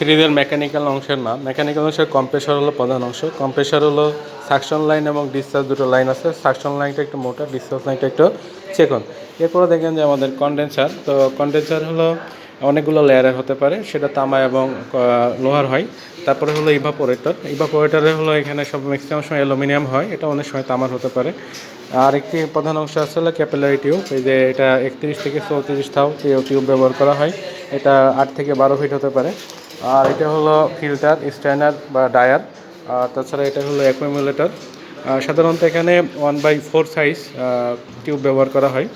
ফ্রিজের মেকানিক্যাল অংশের না, মেকানিক্যাল অংশের কম্প্রেসর হলো প্রধান অংশ। কম্প্রেসর হলো সাকশন লাইন এবং ডিসচার্জ দুটো লাইন আছে। সাকশন লাইনটা একটু মোটা, ডিসচার্জ লাইনটা একটু চিকন। এরপরে দেখেন যে আমাদের কনডেন্সার, তো কনডেন্সার হলো অনেকগুলো লেয়ারের হতে পারে, সেটা তামা এবং লোহার হয়। তারপরে হলো ইভাপোরেটর। ইভাপোরেটরে হলো এখানে সব ম্যাক্সিমাম সময় অ্যালুমিনিয়াম হয়, এটা অনেক সময় তামার হতে পারে। আর একটি প্রধান অংশ আছে হলো ক্যাপিলারি টিউব। এই যে এটা 31 থেকে 34 থাও টিউব ব্যবহার করা হয়, এটা 8 থেকে 12 ফিট হতে পারে। আর এটা হলো ফিল্টার, স্ট্যান্ডার বা ডায়ার। আর তাছাড়া এটা হলো অ্যাকুমুলেটর। সাধারণত এখানে 1/4 সাইজ টিউব ব্যবহার করা হয়।